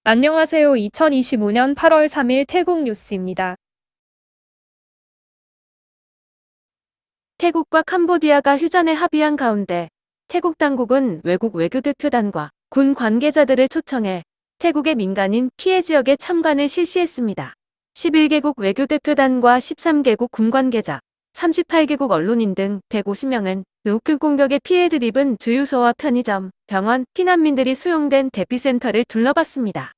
안녕하세요. 2025년 8월 3일 태국 뉴스입니다. 태국과 캄보디아가 휴전에 합의한 가운데 태국 당국은 외국 외교대표단과 군 관계자들을 초청해 태국의 민간인 피해 지역에 참관을 실시했습니다. 11개국 외교대표단과 13개국 군 관계자, 38개국 언론인 등 150명은 우크 공격의 피해를 입은 주유소와 편의점, 병원, 피난민들이 수용된 대피센터를 둘러봤습니다.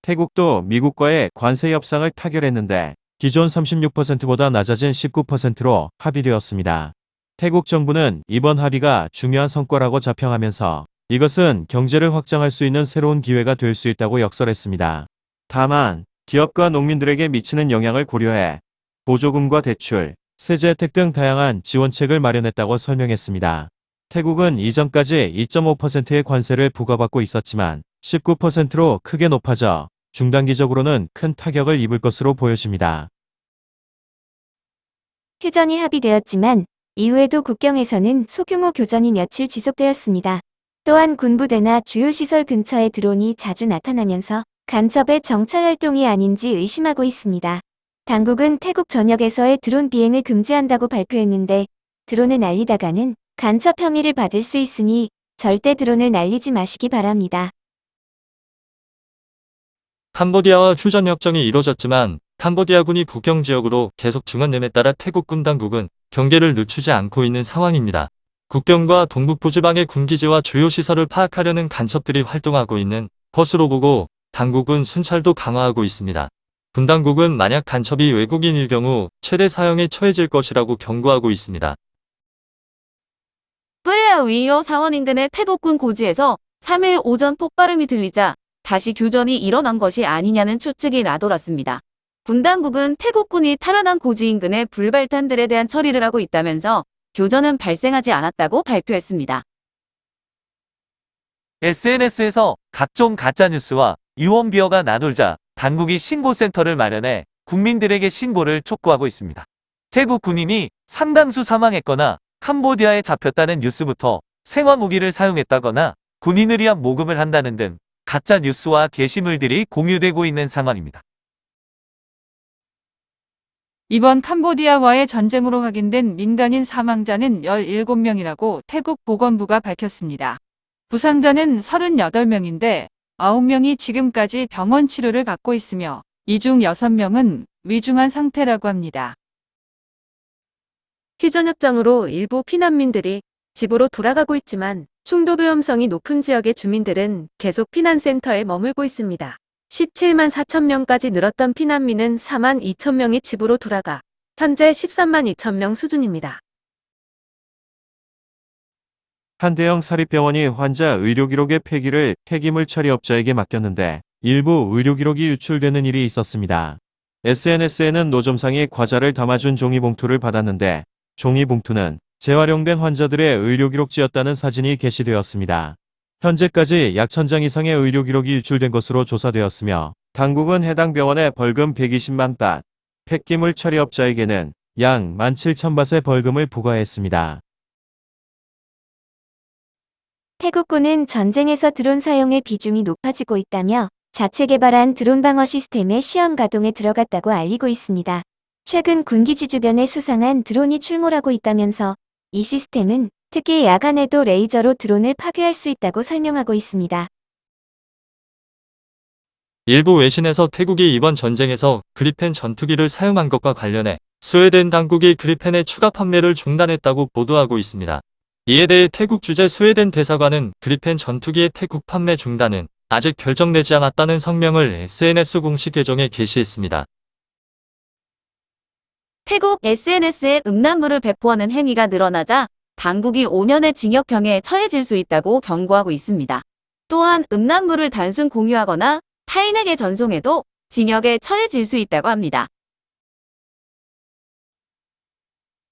태국도 미국과의 관세 협상을 타결했는데 기존 36%보다 낮아진 19%로 합의되었습니다. 태국 정부는 이번 합의가 중요한 성과라고 자평하면서 이것은 경제를 확장할 수 있는 새로운 기회가 될 수 있다고 역설했습니다. 다만 기업과 농민들에게 미치는 영향을 고려해 보조금과 대출, 세제 혜택 등 다양한 지원책을 마련했다고 설명했습니다. 태국은 이전까지 2.5%의 관세를 부과받고 있었지만 19%로 크게 높아져 중단기적으로는 큰 타격을 입을 것으로 보여집니다. 휴전이 합의되었지만 이후에도 국경에서는 소규모 교전이 며칠 지속되었습니다. 또한 군부대나 주요 시설 근처에 드론이 자주 나타나면서 간첩의 정찰 활동이 아닌지 의심하고 있습니다. 당국은 태국 전역에서의 드론 비행을 금지한다고 발표했는데 드론을 날리다가는 간첩 혐의를 받을 수 있으니 절대 드론을 날리지 마시기 바랍니다. 캄보디아와 휴전 협정이 이뤄졌지만 캄보디아군이 국경 지역으로 계속 증언됨에 따라 태국군 당국은 경계를 늦추지 않고 있는 상황입니다. 국경과 동북부 지방의 군기지와 주요 시설을 파악하려는 간첩들이 활동하고 있는 것으로 보고 당국은 순찰도 강화하고 있습니다. 군 당국은 만약 간첩이 외국인일 경우 최대 사형에 처해질 것이라고 경고하고 있습니다. 뿌레아 위이어 사원 인근의 태국군 고지에서 3일 오전 폭발음이 들리자 다시 교전이 일어난 것이 아니냐는 추측이 나돌았습니다. 군 당국은 태국군이 탈환한 고지 인근의 불발탄들에 대한 처리를 하고 있다면서 교전은 발생하지 않았다고 발표했습니다. SNS에서 각종 가짜뉴스와 유언비어가 나돌자 당국이 신고센터를 마련해 국민들에게 신고를 촉구하고 있습니다. 태국 군인이 상당수 사망했거나 캄보디아에 잡혔다는 뉴스부터 생화무기를 사용했다거나 군인을 위한 모금을 한다는 등 가짜 뉴스와 게시물들이 공유되고 있는 상황입니다. 이번 캄보디아와의 전쟁으로 확인된 민간인 사망자는 17명이라고 태국 보건부가 밝혔습니다. 부상자는 38명인데 9명이 지금까지 병원 치료를 받고 있으며 이 중 6명은 위중한 상태라고 합니다. 휴전협정으로 일부 피난민들이 집으로 돌아가고 있지만 충돌 위험성이 높은 지역의 주민들은 계속 피난센터에 머물고 있습니다. 17만 4천 명까지 늘었던 피난민은 4만 2천 명이 집으로 돌아가 현재 13만 2천 명 수준입니다. 한 대형 사립병원이 환자 의료기록의 폐기를 폐기물 처리업자에게 맡겼는데 일부 의료기록이 유출되는 일이 있었습니다. SNS에는 노점상이 과자를 담아준 종이봉투를 받았는데 종이봉투는 재활용된 환자들의 의료기록지였다는 사진이 게시되었습니다. 현재까지 약 1000장 이상의 의료기록이 유출된 것으로 조사되었으며 당국은 해당 병원에 벌금 120만 바, 폐기물 처리업자에게는 약 17,000밭의 벌금을 부과했습니다. 태국군은 전쟁에서 드론 사용의 비중이 높아지고 있다며 자체 개발한 드론 방어 시스템의 시험 가동에 들어갔다고 알리고 있습니다. 최근 군기지 주변에 수상한 드론이 출몰하고 있다면서 이 시스템은 특히 야간에도 레이저로 드론을 파괴할 수 있다고 설명하고 있습니다. 일부 외신에서 태국이 이번 전쟁에서 그리펜 전투기를 사용한 것과 관련해 스웨덴 당국이 그리펜의 추가 판매를 중단했다고 보도하고 있습니다. 이에 대해 태국 주재 스웨덴 대사관은 그리펜 전투기의 태국 판매 중단은 아직 결정되지 않았다는 성명을 SNS 공식 계정에 게시했습니다. 태국 SNS에 음란물을 배포하는 행위가 늘어나자 당국이 5년의 징역형에 처해질 수 있다고 경고하고 있습니다. 또한 음란물을 단순 공유하거나 타인에게 전송해도 징역에 처해질 수 있다고 합니다.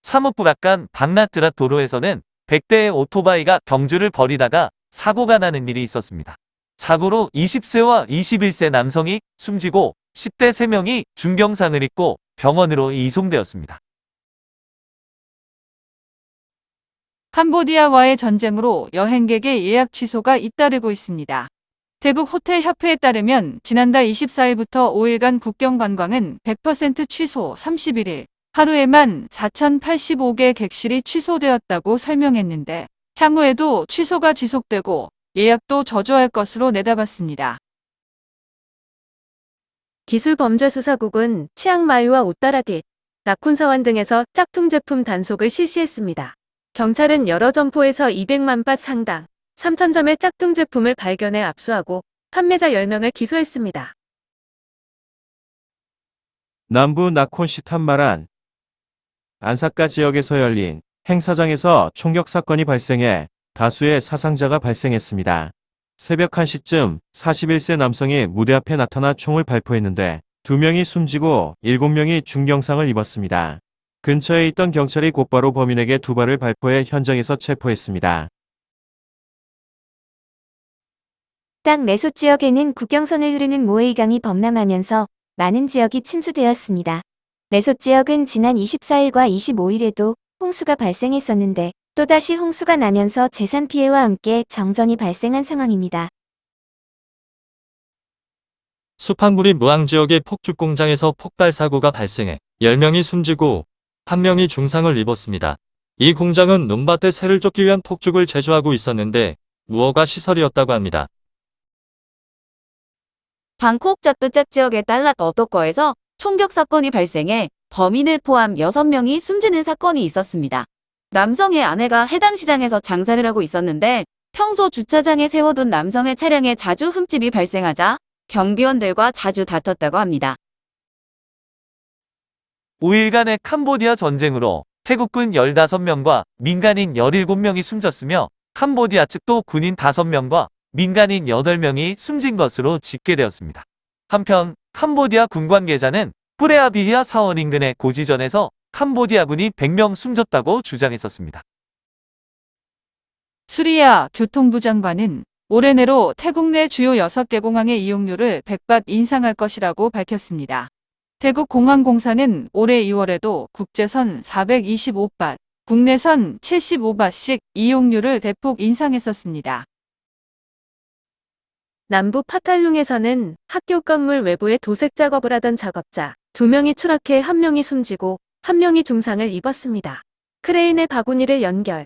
사뭇부락간 박나트라 도로에서는 100대의 오토바이가 경주를 벌이다가 사고가 나는 일이 있었습니다. 사고로 20세와 21세 남성이 숨지고 10대 3명이 중경상을 입고 병원으로 이송되었습니다. 캄보디아와의 전쟁으로 여행객의 예약 취소가 잇따르고 있습니다. 태국 호텔 협회에 따르면 지난달 24일부터 5일간 국경 관광은 100% 취소 31일, 하루에만 4,085개 객실이 취소되었다고 설명했는데 향후에도 취소가 지속되고 예약도 저조할 것으로 내다봤습니다. 기술범죄수사국은 치앙마이와 오따라디, 나쿤사완 등에서 짝퉁 제품 단속을 실시했습니다. 경찰은 여러 점포에서 200만 밭 상당, 3,000점의 짝퉁 제품을 발견해 압수하고 판매자 10명을 기소했습니다. 남부 나콘시 탄마란 안사카 지역에서 열린 행사장에서 총격 사건이 발생해 다수의 사상자가 발생했습니다. 새벽 1시쯤 41세 남성이 무대 앞에 나타나 총을 발포했는데 2명이 숨지고 7명이 중경상을 입었습니다. 근처에 있던 경찰이 곧바로 범인에게 2발을 발포해 현장에서 체포했습니다. 땅 레소 지역에는 국경선을 흐르는 모에이강이 범람하면서 많은 지역이 침수되었습니다. 레소 지역은 지난 24일과 25일에도 홍수가 발생했었는데 또다시 홍수가 나면서 재산 피해와 함께 정전이 발생한 상황입니다. 수판구리 무앙 지역의 폭죽 공장에서 폭발 사고가 발생해 10명이 숨지고 1명이 중상을 입었습니다. 이 공장은 논밭에 새를 쫓기 위한 폭죽을 제조하고 있었는데 무허가 시설이었다고 합니다. 방콕 짜뚜짝 지역의 달랏 어도거에서 총격 사건이 발생해 범인을 포함 6명이 숨지는 사건이 있었습니다. 남성의 아내가 해당 시장에서 장사를 하고 있었는데 평소 주차장에 세워둔 남성의 차량에 자주 흠집이 발생하자 경비원들과 자주 다퉜다고 합니다. 5일간의 캄보디아 전쟁으로 태국군 15명과 민간인 17명이 숨졌으며 캄보디아 측도 군인 5명과 민간인 8명이 숨진 것으로 집계되었습니다. 한편 캄보디아 군 관계자는 뿌레아비히아 사원 인근의 고지전에서 캄보디아군이 100명 숨졌다고 주장했었습니다. 수리야 교통부 장관은 올해 내로 태국 내 주요 6개 공항의 이용료를 100밭 인상할 것이라고 밝혔습니다. 태국 공항공사는 올해 2월에도 국제선 425밭, 국내선 75밭씩 이용료를 대폭 인상했었습니다. 남부 파탈룽에서는 학교 건물 외부에 도색 작업을 하던 작업자 2명이 추락해 1명이 숨지고 1명이 중상을 입었습니다. 크레인의 바구니를 연결.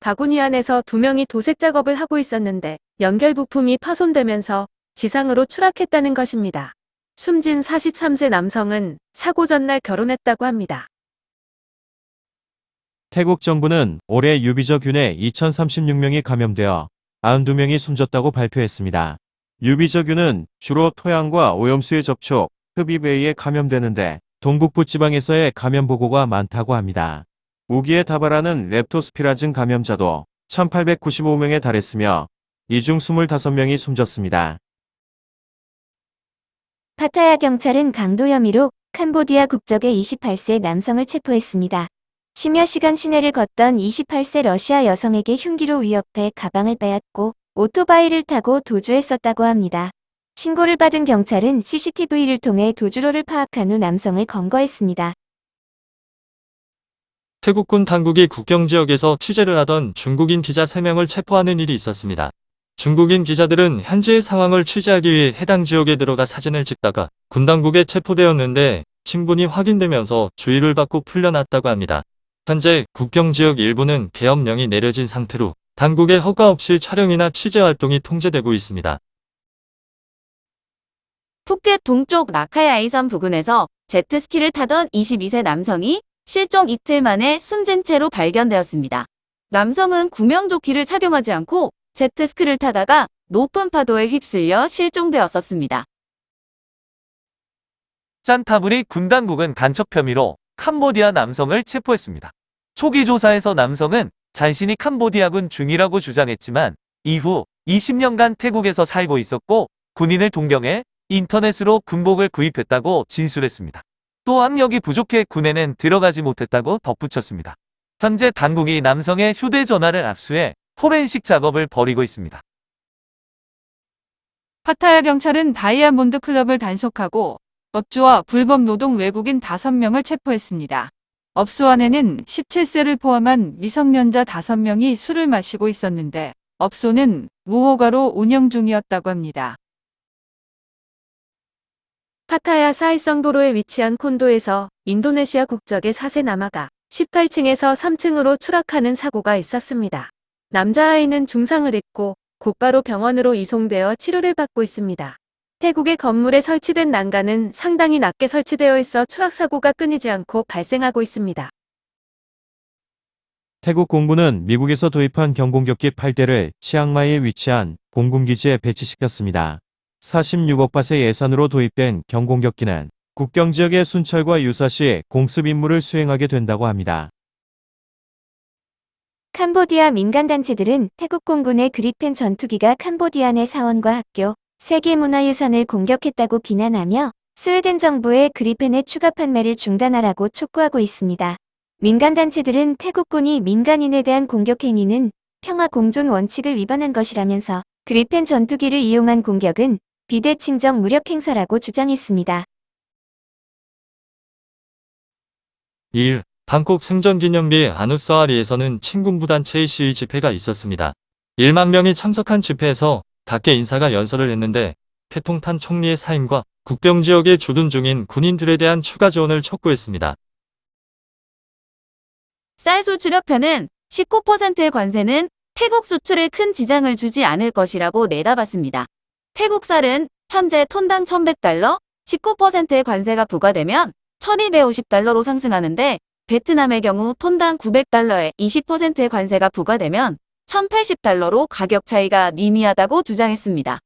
바구니 안에서 2명이 도색 작업을 하고 있었는데 연결 부품이 파손되면서 지상으로 추락했다는 것입니다. 숨진 43세 남성은 사고 전날 결혼했다고 합니다. 태국 정부는 올해 유비저균에 2036명이 감염되어 92명이 숨졌다고 발표했습니다. 유비저균은 주로 토양과 오염수의 접촉, 흡입에 의해 감염되는데 동북부 지방에서의 감염 보고가 많다고 합니다. 우기에 다발하는 렙토스피라즘 감염자도 1895명에 달했으며 이 중 25명이 숨졌습니다. 파타야 경찰은 강도 혐의로 캄보디아 국적의 28세 남성을 체포했습니다. 10여 시간 시내를 걷던 28세 러시아 여성에게 흉기로 위협해 가방을 빼앗고 오토바이를 타고 도주했었다고 합니다. 신고를 받은 경찰은 CCTV를 통해 도주로를 파악한 후 남성을 검거했습니다. 태국군 당국이 국경 지역에서 취재를 하던 중국인 기자 3명을 체포하는 일이 있었습니다. 중국인 기자들은 현지의 상황을 취재하기 위해 해당 지역에 들어가 사진을 찍다가 군 당국에 체포되었는데 신분이 확인되면서 주의를 받고 풀려났다고 합니다. 현재 국경 지역 일부는 계엄령이 내려진 상태로 당국의 허가 없이 촬영이나 취재 활동이 통제되고 있습니다. 푸켓 동쪽 나카야이섬 부근에서 제트스키를 타던 22세 남성이 실종 이틀 만에 숨진 채로 발견되었습니다. 남성은 구명조끼를 착용하지 않고 제트스키를 타다가 높은 파도에 휩쓸려 실종되었었습니다. 짠타부리 군 당국은 간첩 혐의로 캄보디아 남성을 체포했습니다. 초기 조사에서 남성은 자신이 캄보디아군 중이라고 주장했지만 이후 20년간 태국에서 살고 있었고 군인을 동경해 인터넷으로 군복을 구입했다고 진술했습니다. 또 학력이 부족해 군에는 들어가지 못했다고 덧붙였습니다. 현재 당국이 남성의 휴대전화를 압수해 포렌식 작업을 벌이고 있습니다. 파타야 경찰은 다이아몬드 클럽을 단속하고 업주와 불법 노동 외국인 5명을 체포했습니다. 업소 안에는 17세를 포함한 미성년자 5명이 술을 마시고 있었는데 업소는 무허가로 운영 중이었다고 합니다. 파타야 사이성도로에 위치한 콘도에서 인도네시아 국적의 4세 남아가 18층에서 3층으로 추락하는 사고가 있었습니다. 남자아이는 중상을 입고 곧바로 병원으로 이송되어 치료를 받고 있습니다. 태국의 건물에 설치된 난간은 상당히 낮게 설치되어 있어 추락 사고가 끊이지 않고 발생하고 있습니다. 태국 공군은 미국에서 도입한 경공격기 8대를 치앙마이에 위치한 공군기지에 배치시켰습니다. 46억 바트의 예산으로 도입된 경공격기는 국경 지역의 순찰과 유사시 공습 임무를 수행하게 된다고 합니다. 캄보디아 민간단체들은 태국 공군의 그리펜 전투기가 캄보디아 내 사원과 학교, 세계문화유산을 공격했다고 비난하며 스웨덴 정부의 그리펜의 추가 판매를 중단하라고 촉구하고 있습니다. 민간단체들은 태국군이 민간인에 대한 공격 행위는 평화 공존 원칙을 위반한 것이라면서 그리펜 전투기를 이용한 공격은 비대칭적 무력 행사라고 주장했습니다. 2일 방콕 승전기념비 아누사와리에서는 친군부단체의 시위 집회가 있었습니다. 1만 명이 참석한 집회에서 각계 인사가 연설을 했는데 패통탄 총리의 사임과 국경 지역에 주둔 중인 군인들에 대한 추가 지원을 촉구했습니다. 쌀 수출협회는 19%의 관세는 태국 수출에 큰 지장을 주지 않을 것이라고 내다봤습니다. 태국 쌀은 현재 톤당 1,100달러, 19%의 관세가 부과되면 1,250달러로 상승하는데 베트남의 경우 톤당 900달러에 20%의 관세가 부과되면 1,080달러로 가격 차이가 미미하다고 주장했습니다.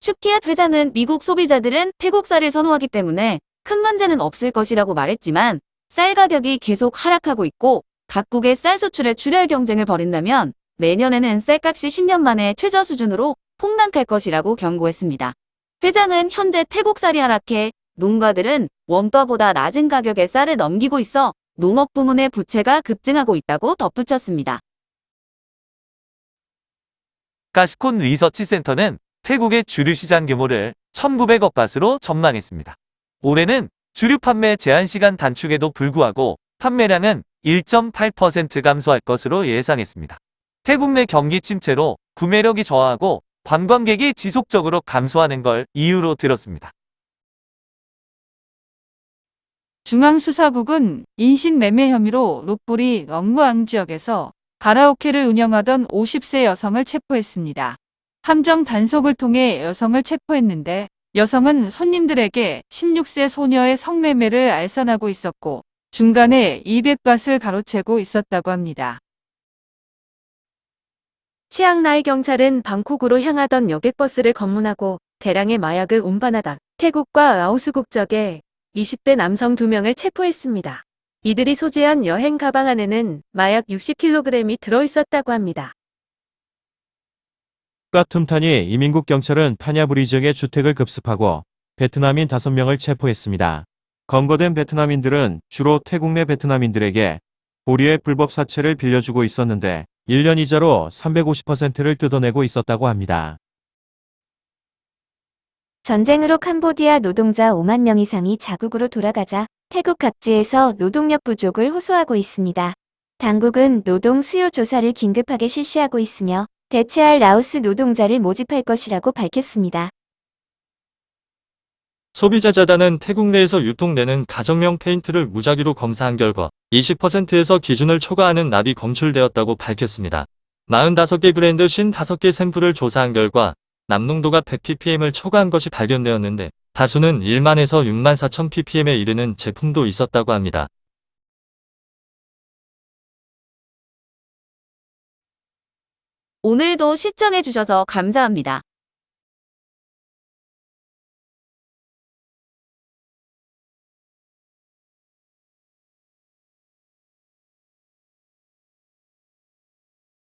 슈키얏 회장은 미국 소비자들은 태국 쌀을 선호하기 때문에 큰 문제는 없을 것이라고 말했지만 쌀 가격이 계속 하락하고 있고 각국의 쌀 수출에 출혈 경쟁을 벌인다면 내년에는 쌀값이 10년 만에 최저 수준으로 폭락할 것이라고 경고했습니다. 회장은 현재 태국 쌀이 하락해 농가들은 원가보다 낮은 가격에 쌀을 넘기고 있어 농업 부문의 부채가 급증하고 있다고 덧붙였습니다. 가시콘 리서치 센터는 태국의 주류 시장 규모를 1,900억 바트로 전망했습니다. 올해는 주류 판매 제한 시간 단축에도 불구하고 판매량은 1.8% 감소할 것으로 예상했습니다. 태국 내 경기 침체로 구매력이 저하하고 관광객이 지속적으로 감소하는 걸 이유로 들었습니다. 중앙수사국은 인신매매 혐의로 롯부리 엉무앙 지역에서 가라오케를 운영하던 50세 여성을 체포했습니다. 함정 단속을 통해 여성을 체포했는데 여성은 손님들에게 16세 소녀의 성매매를 알선하고 있었고 중간에 200밭을 가로채고 있었다고 합니다. 치앙라이 경찰은 방콕으로 향하던 여객버스를 검문하고 대량의 마약을 운반하던 태국과 라오스 국적의 20대 남성 2명을 체포했습니다. 이들이 소지한 여행 가방 안에는 마약 60kg이 들어있었다고 합니다. tum탄이 이민국 경찰은 파냐부리 지역의 주택을 급습하고 베트남인 5명을 체포했습니다. 검거된 베트남인들은 주로 태국 내 베트남인들에게 보리의 불법 사채를 빌려주고 있었는데 1년 이자로 350%를 뜯어내고 있었다고 합니다. 전쟁으로 캄보디아 노동자 5만 명 이상이 자국으로 돌아가자 태국 각지에서 노동력 부족을 호소하고 있습니다. 당국은 노동 수요 조사를 긴급하게 실시하고 있으며 대체할 라오스 노동자를 모집할 것이라고 밝혔습니다. 소비자재단은 태국 내에서 유통되는 가정용 페인트를 무작위로 검사한 결과 20%에서 기준을 초과하는 납이 검출되었다고 밝혔습니다. 45개 브랜드 55개 샘플을 조사한 결과 납농도가 100ppm을 초과한 것이 발견되었는데 다수는 1만에서 6만 4천 ppm에 이르는 제품도 있었다고 합니다. 오늘도 시청해주셔서 감사합니다.